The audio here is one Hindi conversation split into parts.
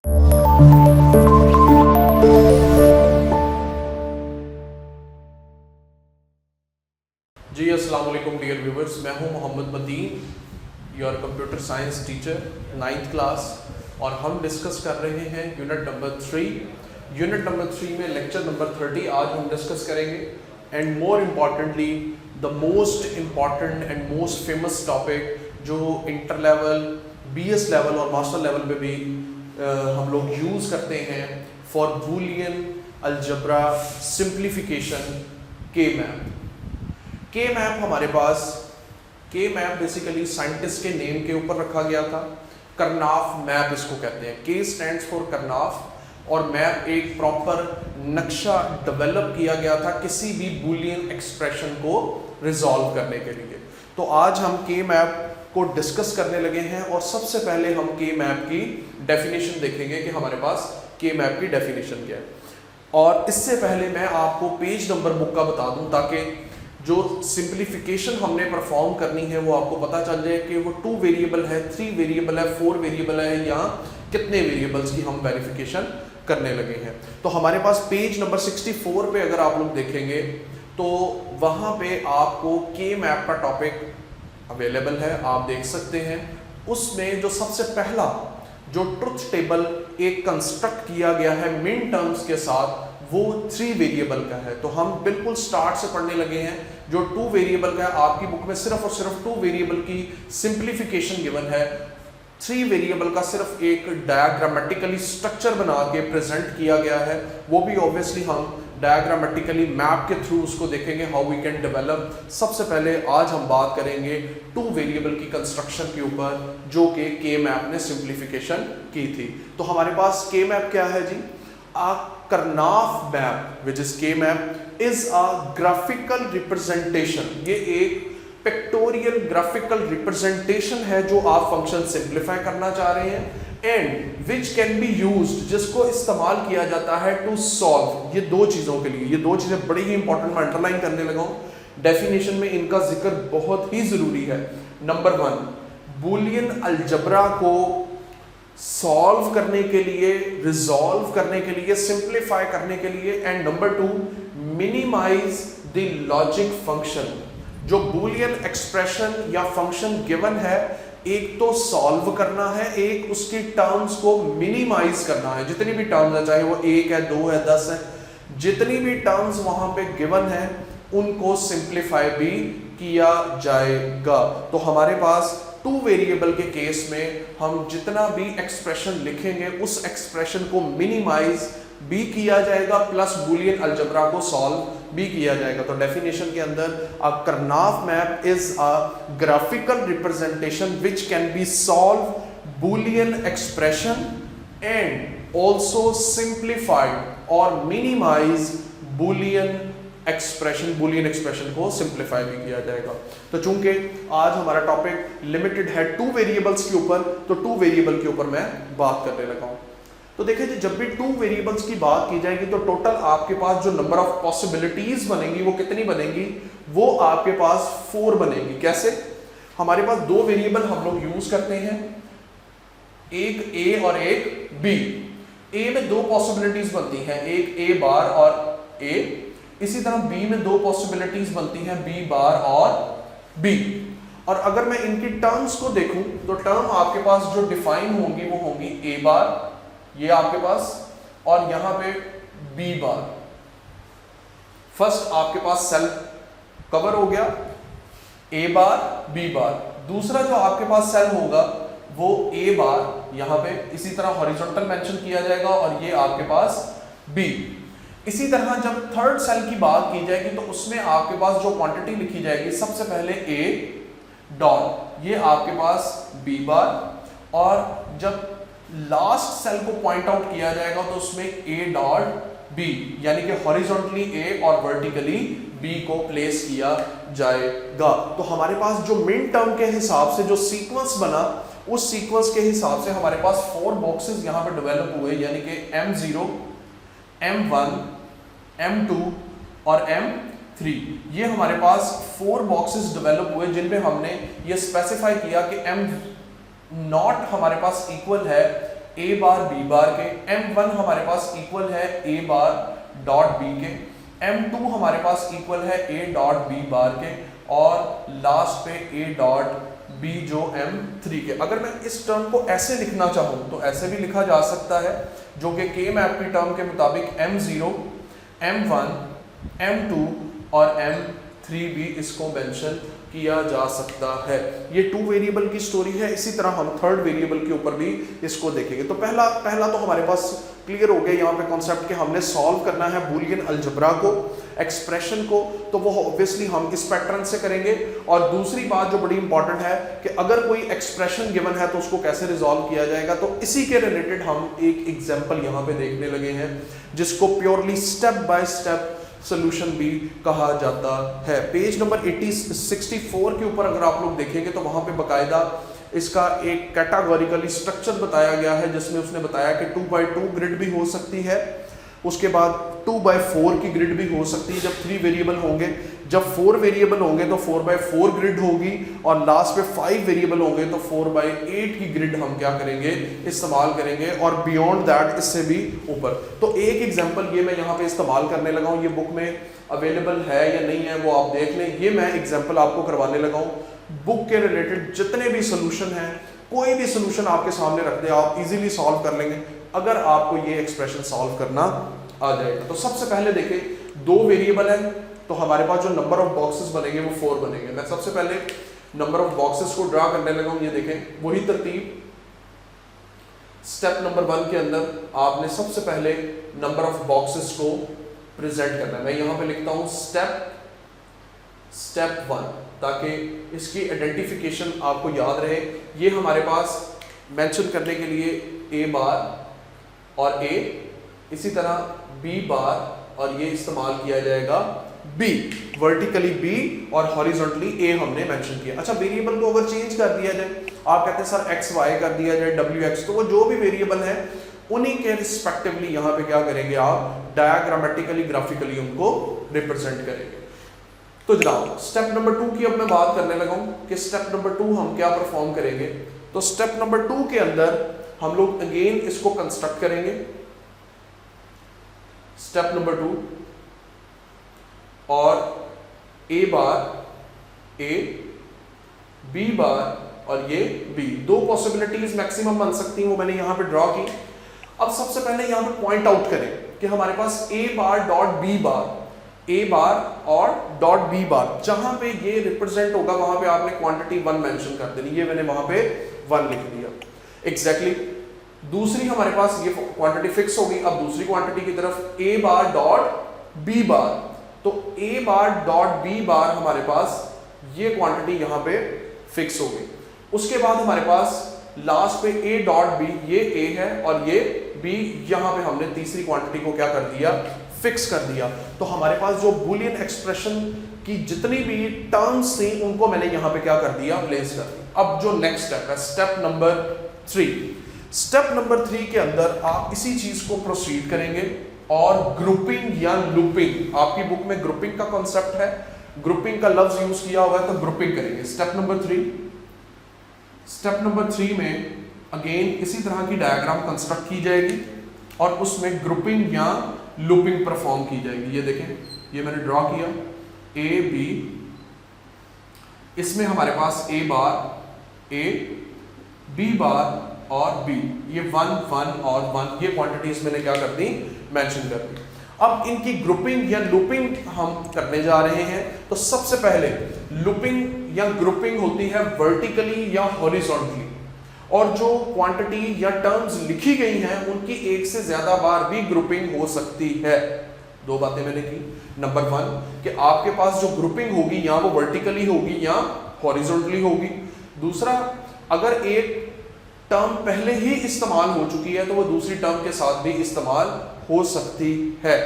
जी अस्सलाम वालेकुम डियर व्यूवर्स, मैं हूं Mohammad Mateen, your computer science teacher 9th class, और हम डिस्कस कर रहे हैं यूनिट नंबर 3। यूनिट नंबर 3 में लेक्चर नंबर 30 आज हम डिस्कस करेंगे। And more importantly the most important and most famous topic जो इंटर लेवल, BS लेवल और मास्टर लेवल पे भी हम लोग यूज़ करते हैं फॉर बूलियन अलजब्रा सिंप्लीफिकेशन, के मैप। के मैप हमारे पास, के मैप बेसिकली साइंटिस्ट के नेम के ऊपर रखा गया था। करनाफ मैप इसको कहते हैं। के स्टैंड्स फॉर करनाफ, और मैप एक प्रॉपर नक्शा डेवलप किया गया था किसी भी बूलियन एक्सप्रेशन को रिजॉल्व करने के लिए। तो आज हम के मैप को डिस्कस करने लगे हैं, और सबसे पहले हम के मैप की डेफिनेशन देखेंगे कि हमारे पास के मैप की डेफिनेशन क्या है। और इससे पहले मैं आपको पेज नंबर बुक का बता दूं ताकि जो सिंप्लीफिकेशन हमने परफॉर्म करनी है वो आपको पता चल जाए कि वो 2 वेरिएबल है, 3 वेरिएबल है, 4 वेरिएबल है, या कितने वेरिएबल्स की हम वेरिफिकेशन करने लगे हैं। तो हमारे पास पेज नंबर 64 पे अगर आप लोग देखेंगे तो वहाँ पे आपको के मैप का टॉपिक अवेलेबल है, आप देख सकते हैं। उसमें जो सबसे पहला जो ट्रुथ टेबल एक कंस्ट्रक्ट किया गया है मिन टर्म्स के साथ, वो 3 वेरिएबल का है। तो हम बिल्कुल स्टार्ट से पढ़ने लगे हैं। जो 2 वेरिएबल का है, आपकी बुक में सिर्फ और सिर्फ 2 वेरिएबल की सिंप्लीफिकेशन गिवन है। 3 वेरिएबल का सिर्फ एक डायग्रामेटिकली स्ट्रक्चर बना के प्रेजेंट किया गया है, वो भी ऑब्वियसली हम डायग्रामेटिकली मैप के थ्रू उसको देखेंगे हाउ वी कैन डेवलप। सबसे पहले आज हम बात करेंगे 2 वेरिएबल की कंस्ट्रक्शन के ऊपर जो कि के मैप ने सिंप्लीफिकेशन की थी। तो हमारे पास के मैप क्या है जी? A Karnaugh map, which is K map, is a graphical representation। ये एक पिक्टोरियल ग्राफिकल रिप्रेजेंटेशन है जो आप फंक्शन सिंप्लीफाई करना चाह रहे हैं, and which can be used, जिसको इस्तेमाल किया जाता है टू सॉल्व। ये 2 चीज़ों के लिए, ये 2 चीज़ें बड़ी ही इंपॉर्टेंट, मैं अंडरलाइन करने लगा हूँ। डेफिनेशन में इनका जिक्र बहुत ही ज़रूरी है। नंबर 1, बूलियन अलजबरा को सॉल्व करने के लिए, रिजॉल्व करने के लिए, सिंप्लीफाई करने के लिए, and number 2, minimize the logic function. जो बूलियन एक्सप्रेशन या फंक्शन गिवन है, एक तो सॉल्व करना है, एक उसकी टर्म्स को मिनिमाइज करना है। जितनी भी टर्म्स है, चाहे वो 1 है, 2 है, 10 है, जितनी भी टर्म्स वहां पे गिवन है उनको सिंप्लीफाई भी किया जाएगा। तो हमारे पास 2 वेरिएबल के केस में हम जितना भी एक्सप्रेशन लिखेंगे उस एक्सप्रेशन को मिनिमाइज भी किया जाएगा, प्लस बूलियन अलजबरा को सॉल्व भी किया जाएगा। तो डेफिनेशन के अंदर a Karnaugh map is a graphical representation which can be solve Boolean expression and also simplified और मिनिमाइज बूलियन एक्सप्रेशन को सिंप्लीफाई भी किया जाएगा। तो चूंकि आज हमारा टॉपिक लिमिटेड है 2 वेरिएबल्स के ऊपर, तो 2 वेरिएबल के ऊपर मैं बात करने लगा हूं। तो देखिए जी, जब भी 2 वेरिएबल्स की बात की जाएगी तो टोटल आपके पास जो नंबर ऑफ पॉसिबिलिटीज बनेंगी वो कितनी बनेंगी? वो आपके पास 4 बनेगी। कैसे? हमारे पास 2 वेरिएबल हम लोग यूज करते हैं, एक A और एक B। A में 2 पॉसिबिलिटीज बनती हैं, एक A बार और A। इसी तरह B में 2 पॉसिबिलिटीज बनती हैं, B बार और B। और अगर मैं इनकी टर्म्स को देखूं तो टर्म आपके पास जो डिफाइन होंगी वो होंगी A बार, ये आपके पास, और यहां पे B बार। फर्स्ट आपके पास सेल कवर हो गया, A बार, B बार। दूसरा जो आपके पास सेल होगा वो A बार, यहां पे इसी तरह हॉरिजॉन्टल मेंशन किया जाएगा, और ये आपके पास B। इसी तरह जब थर्ड सेल की बात की जाएगी तो उसमें आपके पास जो क्वांटिटी लिखी जाएगी, सबसे पहले A डॉट, ये आपके पास B बार, और जब लास्ट सेल को पॉइंट आउट किया जाएगा तो उसमें A डॉट B, यानी कि हॉरिजॉन्टली A और वर्टिकली B को प्लेस किया जाएगा। तो हमारे पास जो मिन टर्म के हिसाब से जो सीक्वेंस बना, उस सीक्वेंस के हिसाब से हमारे पास 4 बॉक्सेस यहां पे डेवलप हुए, यानी कि M0, M1, M2 और M3। ये हमारे पास 4 बॉक्सेस डेवलप हुए जिनमें हमने ये स्पेसिफाई किया कि M0 हमारे पास इक्वल है ए बार बी बार के, m1 हमारे पास इक्वल है ए बार डॉट बी के, m2 हमारे पास इक्वल है ए डॉट बी बार के, और लास्ट पे ए डॉट बी जो m3 के। अगर मैं इस टर्म को ऐसे लिखना चाहूँ तो ऐसे भी लिखा जा सकता है, जो कि के मैप की टर्म के मुताबिक m0, m1, m2 और m3 भी इसको मेंशन किया जा सकता है। ये 2 वेरिएबल की स्टोरी है। इसी तरह हम थर्ड वेरिएबल के ऊपर भी इसको देखेंगे। तो पहला तो हमारे पास क्लियर हो गया यहाँ पे कॉन्सेप्ट कि हमने सॉल्व करना है बूलियन अलजेब्रा को, एक्सप्रेशन को, तो वो ऑब्वियसली हम इस पैटर्न से करेंगे। और दूसरी बात जो बड़ी इंपॉर्टेंट है कि अगर कोई एक्सप्रेशन गिवन है तो उसको कैसे रिजॉल्व किया जाएगा, तो इसी के रिलेटेड हम एक एग्जाम्पल यहाँ पे देखने लगे हैं, जिसको purely step by step solution भी कहा जाता है। पेज नंबर 64 के ऊपर अगर आप लोग देखेंगे तो वहां पे बकायदा इसका एक कैटेगोरिकली स्ट्रक्चर बताया गया है, जिसमें उसने बताया कि 2x2 ग्रिड भी हो सकती है, उसके बाद 2x4 की ग्रिड भी हो सकती है जब 3 वेरिएबल होंगे, जब 4 वेरिएबल होंगे तो 4x4 ग्रिड होगी, और लास्ट पे 5 वेरिएबल होंगे तो 4x8 की ग्रिड हम क्या करेंगे, इस्तेमाल करेंगे, और बियॉन्ड दैट इससे भी ऊपर। तो एक एग्जांपल ये मैं यहाँ पे इस्तेमाल करने लगा हूँ, ये बुक में अवेलेबल है या नहीं है वो आप देख लें। ये मैं एग्जाम्पल आपको करवाने लगा हूँ। बुक के रिलेटेड जितने भी सोल्यूशन हैं, कोई भी सोल्यूशन आपके सामने रख दे आप इजीली सॉल्व कर लेंगे अगर आपको ये एक्सप्रेशन सॉल्व करना आ जाएगा। तो सबसे पहले देखें 2 वेरिएबल है, तो हमारे पास जो नंबर ऑफ बॉक्सेस बनेंगे वो 4 बनेंगे। मैं सबसे पहले नंबर ऑफ बॉक्सेस को ड्रा करने लगा हूं। ये देखें वही तरतीब, स्टेप नंबर 1 के अंदर आपने सबसे पहले नंबर ऑफ बॉक्सेस को प्रेजेंट करना है। मैं यहां पे लिखता हूं स्टेप 1, ताकि इसकी आइडेंटिफिकेशन आपको याद रहे। ये हमारे पास मेंशन करने के लिए ए बार और ए, इसी तरह बी बार और ये इस्तेमाल किया जाएगा बी, वर्टिकली बी और हॉरिजॉन्टली ए हमने मेंशन किया। अच्छा, वेरिएबल को अगर चेंज कर दिया जाए, आप कहते हैं सर एक्स वाई कर दिया जाए, डब्ल्यू एक्स, तो वो जो भी वेरिएबल है उन्हीं के रिस्पेक्टिवली यहाँ पे क्या करेंगे, आप डायग्रामेटिकली ग्राफिकली उनको रिप्रेजेंट करेंगे। तो जनाब स्टेप नंबर 2 की अब मैं बात करने लगा हूँ कि स्टेप नंबर 2 हम क्या परफॉर्म करेंगे। तो स्टेप नंबर 2 के अंदर हम लोग अगेन इसको कंस्ट्रक्ट करेंगे। स्टेप नंबर 2, और ए बार ए, बी बार और ये बी, 2 पॉसिबिलिटीज मैक्सिमम बन सकती हैं, वो मैंने यहां पे ड्रॉ की। अब सबसे पहले यहां पे पॉइंट आउट करें कि हमारे पास A bar dot B bar, A बार और डॉट बी बार, जहां पे ये रिप्रेजेंट होगा वहां पे आपने क्वांटिटी 1 मेंशन कर देनी। ये मैंने वहां पे 1 लिख दिया एग्जैक्टली। दूसरी हमारे पास ये क्वांटिटी फिक्स होगी। अब दूसरी क्वांटिटी की तरफ ए बार डॉट बी बार, तो ए बार डॉट बी बार हमारे पास ये क्वांटिटी यहां पे फिक्स होगी। उसके बाद हमारे पास लास्ट पे ए डॉट बी, ये ए है और ये बी, यहां पे हमने तीसरी क्वांटिटी को क्या कर दिया, फिक्स कर दिया। तो हमारे पास जो बूलियन एक्सप्रेशन की जितनी भी टर्म्स थी उनको मैंने यहां पे क्या कर दिया, प्लेस कर दिया। अब जो नेक्स्ट स्टेप है, स्टेप नंबर 3, स्टेप नंबर 3 के अंदर आप इसी चीज को प्रोसीड करेंगे और ग्रुपिंग या लूपिंग, आपकी बुक में ग्रुपिंग का कॉन्सेप्ट है, ग्रुपिंग का लफ्ज यूज किया हुआ है, तो ग्रुपिंग करेंगे। स्टेप नंबर 3, स्टेप नंबर 3 में अगेन इसी तरह की डायग्राम कंस्ट्रक्ट की जाएगी और उसमें ग्रुपिंग या लूपिंग परफॉर्म की जाएगी। ये देखें, ये मैंने ड्रॉ किया ए बी, इसमें हमारे पास A bar A, B bar और बी, ये 1 1 और 1, ये क्वांटिटीज मैंने क्या कर दी, मेंशन कर दी। अब इनकी ग्रुपिंग या लूपिंग हम करने जा रहे हैं। तो सबसे पहले लूपिंग या ग्रुपिंग होती है वर्टिकली या हॉरिजॉन्टली, और जो क्वांटिटी या टर्म्स लिखी गई हैं उनकी एक से ज्यादा बार भी ग्रुपिंग हो सकती है। 2 बातें मैंने की। नंबर 1 कि आपके पास जो ग्रुपिंग होगी या वो वर्टिकली होगी या हॉरिजॉन्टली होगी। दूसरा, अगर एक टर्म पहले ही इस्तेमाल हो चुकी है तो वो दूसरी टर्म के साथ भी इस्तेमाल हो सकती है।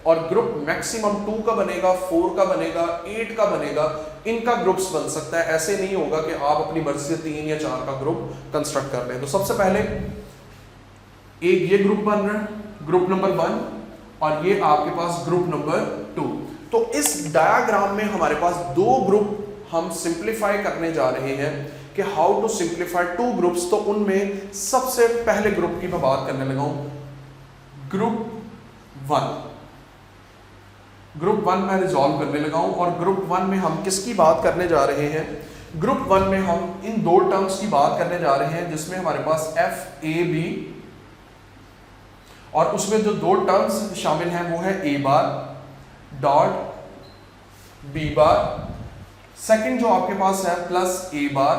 और ग्रुप मैक्सिमम 2 का बनेगा, 4 का बनेगा, 8 का बनेगा, इनका ग्रुप्स बन सकता है। ऐसे नहीं होगा कि आप अपनी मर्जी से 3 या 4 का ग्रुप कंस्ट्रक्ट कर लें। तो सबसे पहले एक ये ग्रुप बन रहा है, ग्रुप नंबर 1, और ये आपके पास ग्रुप नंबर 2। तो इस डायग्राम में हमारे पास 2 ग्रुप हम सिंप्लीफाई करने जा रहे हैं कि how to simplify two groups, तो उनमें सबसे पहले ग्रुप की मैं बात करने लगा हूं, ग्रुप वन। ग्रुप वन में रिजॉल्व करने लगा हूं, और ग्रुप वन में हम किसकी बात करने जा रहे हैं? ग्रुप वन में हम इन दो टर्म्स की बात करने जा रहे हैं, जिसमें हमारे पास एफ ए बी, और उसमें जो दो टर्म्स शामिल हैं वो है A bar dot B bar, second जो आपके पास है plus A bar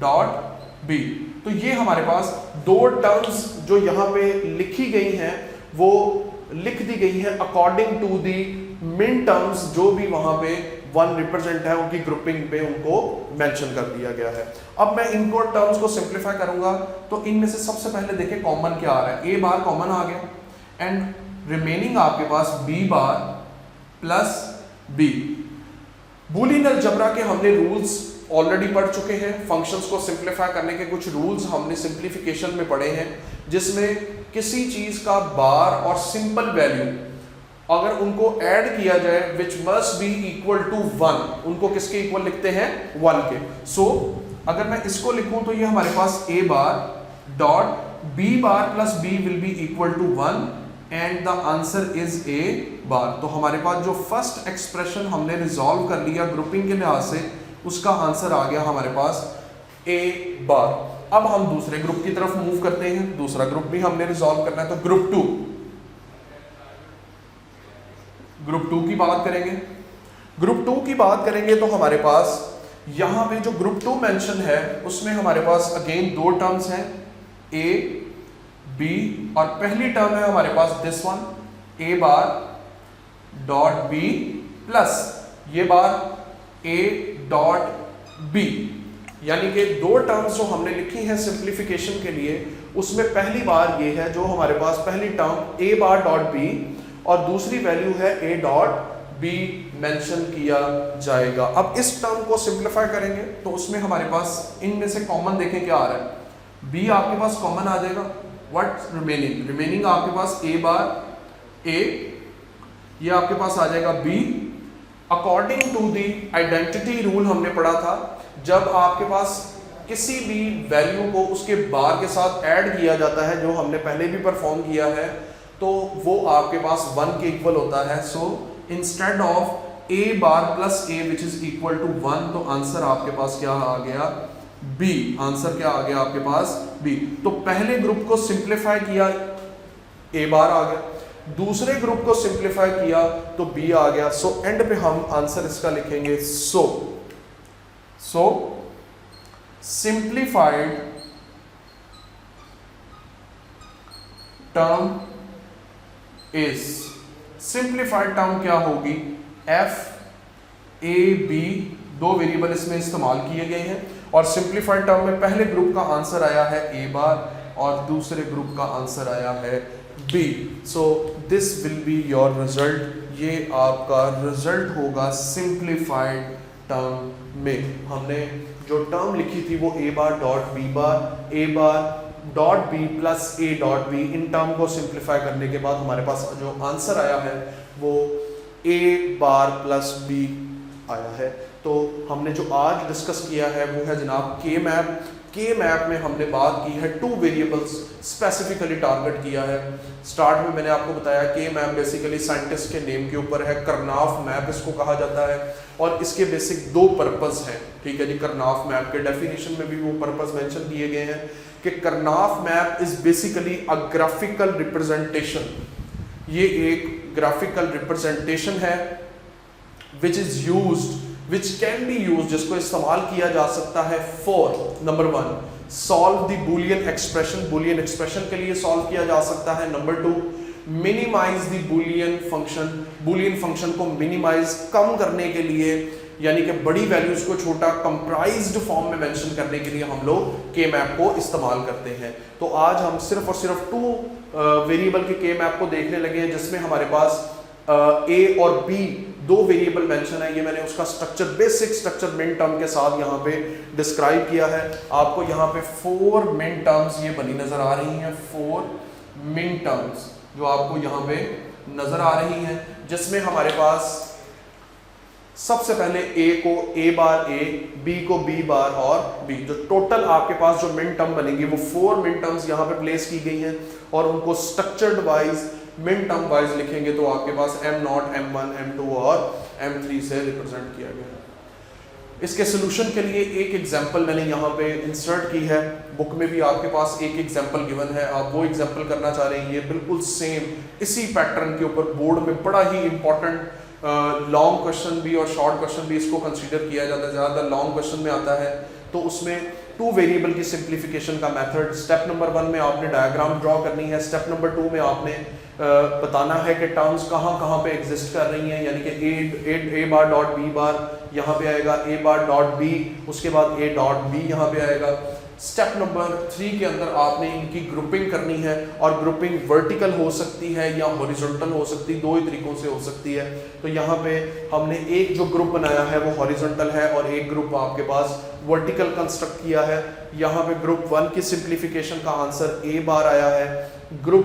dot B. तो ये हमारे पास दो टर्म्स जो यहां पे लिखी गई हैं वो लिख दी गई है अकॉर्डिंग टू दी मिन टर्म्स, जो भी वहां पे वन रिप्रेजेंट है उनकी ग्रुपिंग पे उनको मेंशन कर दिया गया है। अब मैं इनको टर्म्स को सिंप्लीफाई करूंगा, तो इनमें से सबसे पहले देखें कॉमन क्या आ रहा है। ए बार कॉमन आ गया, एंड रिमेनिंग आपके पास बी बार प्लस बी। बूलियन अलजेब्रा के हमने रूल्स ऑलरेडी पढ़ चुके हैं, फंक्शंस को सिंप्लीफाई करने के कुछ रूल्स हमने सिंप्लीफिकेशन में पढ़े हैं, जिसमें किसी चीज का बार और सिंपल वैल्यू अगर उनको ऐड किया जाए which must be equal to one, उनको किसके इक्वल लिखते हैं? वन के। सो अगर मैं इसको लिखूं तो ये हमारे पास A bar dot B bar plus B will be equal to one, and the answer is A bar. तो हमारे पास जो फर्स्ट एक्सप्रेशन हमने रिजॉल्व कर लिया ग्रुपिंग के लिहाज से, उसका आंसर आ गया हमारे पास ए बार। अब हम दूसरे ग्रुप की तरफ मूव करते हैं, दूसरा ग्रुप भी हमने रिजॉल्व करना है, तो ग्रुप टू की बात करेंगे। ग्रुप टू की बात करेंगे तो हमारे पास यहां पे जो ग्रुप टू मेंशन है उसमें हमारे पास अगेन दो टर्म्स हैं, ए बी, और पहली टर्म है हमारे पास this one A bar dot B plus ये बार ए डॉट बी। यानी कि दो टर्म्स जो हमने लिखी हैं सिंप्लीफिकेशन के लिए, उसमें पहली बार ये है जो हमारे पास पहली टर्म ए बार डॉट बी और दूसरी वैल्यू है ए डॉट बी मेंशन किया जाएगा। अब इस टर्म को सिंप्लीफाई करेंगे तो उसमें हमारे पास इनमें से कॉमन देखें क्या आ रहा है। बी आपके पास कॉमन आ जाएगा, what remaining B pass A बार ए, ये आपके पास आ जाएगा B. According to the identity rule हमने पढ़ा था, जब आपके पास किसी भी वैल्यू को उसके बार के साथ ऐड किया जाता है, जो हमने पहले भी परफॉर्म किया है, तो वो आपके पास वन के इक्वल होता है। So instead of A bar plus A which is equal to one, तो आंसर आपके पास क्या आ गया? बी। आंसर क्या आ गया आपके पास? बी। तो पहले ग्रुप को सिंप्लीफाई किया, ए बार आ गया, दूसरे ग्रुप को सिंप्लीफाई किया तो बी आ गया। सो एंड पे हम आंसर इसका लिखेंगे so simplified term is, simplified term क्या होगी? एफ ए बी, दो वेरिएबल इसमें इस्तेमाल किए गए हैं, और सिंप्लीफाइड टर्म में पहले ग्रुप का आंसर आया है ए बार और दूसरे ग्रुप का आंसर आया है B. So this will be your result, ये आपका रिजल्ट होगा सिंप्लीफाइड टर्म में। हमने जो टर्म लिखी थी वो A bar dot B bar, A bar dot B plus A dot B, इन टर्म को सिंप्लीफाई करने के बाद हमारे पास जो आंसर आया है वो ए बार प्लस बी आया है। तो हमने जो आज डिस्कस किया है वो है जनाब के मैप। के मैप में हमने बात की है टू वेरिएबल्स स्पेसिफिकली टारगेट किया है। स्टार्ट में मैंने आपको बताया के मैप बेसिकली साइंटिस्ट के नेम के ऊपर है, करनाफ मैप इसको कहा जाता है, और इसके बेसिक दो पर्पस हैं। ठीक है जी, करनाफ मैप के डेफिनेशन में भी वो पर्पस मेंशन किए गए हैं कि Karnaugh map is basically a graphical representation. ये एक ग्राफिकल रिप्रेजेंटेशन है which is used, which can be use, जिसको इस्तेमाल किया जा सकता है for number one solve the Boolean expression, Boolean expression के लिए सॉल्व किया जा सकता है। Number two minimise the Boolean function, Boolean function को मिनिमाइज कम करने के लिए, यानी कि बड़ी वैल्यूज को छोटा कंप्राइज्ड फॉर्म में मेंशन करने के लिए हम लोग के मैप को इस्तेमाल करते हैं। तो आज हम सिर्फ और सिर्फ टू वेरिएबल के मैप को देखने लगे हैं, जिसमें हमारे पास ए और बी दो वेरिएबल मेंशन है। ये मैंने उसका structure, basic structure min term के साथ यहाँ पे डिस्क्राइब किया है। आपको यहाँ पे 4 मिन टर्म्स ये बनी नजर आ रही हैं, 4 मिन टर्म्स जो आपको यहाँ पे नजर आ रही हैं, जिसमें हमारे पास सबसे पहले ए को ए बार ए, बी को बी बार और बी। जो टोटल आपके पास जो मिन टर्म बनेगी वो 4 मिन टर्म्स यहाँ पे प्लेस की गई हैं और उनको structured wise min term wise लिखेंगे तो आपके पास M0, M1, M2 और M3 से रिप्रेजेंट किया गया है। इसके सोल्यूशन के लिए एक एग्जांपल मैंने यहाँ पे इंसर्ट की है, बुक में भी आपके पास एक एग्जांपल गिवन है, आप वो एग्जांपल करना चाह रहे हैं। ये बिल्कुल सेम इसी पैटर्न के ऊपर बोर्ड में बड़ा ही इंपॉर्टेंट लॉन्ग क्वेश्चन भी और शॉर्ट क्वेश्चन भी इसको कंसीडर किया जाता है। ज़्यादातर लॉन्ग क्वेश्चन में आता है तो उसमें 2 वेरिएबल की सिंप्लीफिकेशन का मेथड, स्टेप नंबर 1 में आपने डायग्राम ड्रॉ करनी है, स्टेप नंबर 2 में आपने बताना है कि टर्म्स कहाँ पे एग्जिस्ट कर रही हैं, यानी कि ए बार डॉट बी बार यहाँ पे आएगा, ए बार डॉट बी, उसके बाद ए डॉट बी यहाँ पे आएगा। स्टेप नंबर 3 के अंदर आपने इनकी ग्रुपिंग करनी है और ग्रुपिंग वर्टिकल हो सकती है या हॉरिजॉन्टल हो सकती है, 2 ही तरीकों से हो सकती है। तो यहाँ पे हमने एक जो ग्रुप बनाया है वो हॉरिजॉन्टल है और एक ग्रुप आपके पास वर्टिकल कंस्ट्रक्ट किया है। यहाँ पे ग्रुप 1 की सिंप्लीफिकेशन का आंसर ए बार आया है, ग्रुप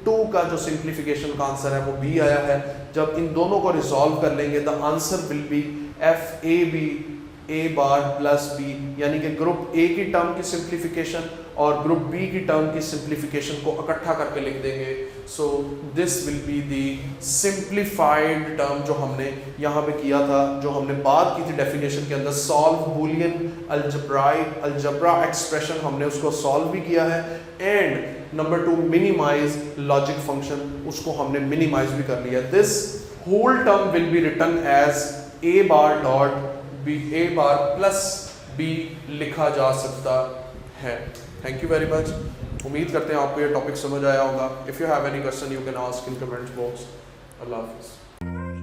2 का जो सिंप्लीफिकेशन का आंसर है वो बी आया है। जब इन दोनों को रिजॉल्व कर लेंगे the answer will be F A B A bar plus B, यानी कि ग्रुप ए की टर्म की सिंप्लीफिकेशन और ग्रुप बी की टर्म की सिंप्लीफिकेशन को इकट्ठा करके लिख देंगे। So this will be the simplified term जो हमने यहाँ पे किया था, जो हमने बात की थी डेफिनेशन के अंदर, सॉल्व बूलियन अलजब्रा एक्सप्रेशन, हमने उसको सॉल्व भी किया है। And number 2 minimise logic function, उसको हमने मिनिमाइज भी कर लिया। This whole term will be written as A bar dot B, A bar plus B लिखा जा सकता है। Thank you very much. उम्मीद करते हैं आपको ये टॉपिक समझ आया होगा। If you have any question you can ask in comments box. अल्लाह हाफिज़।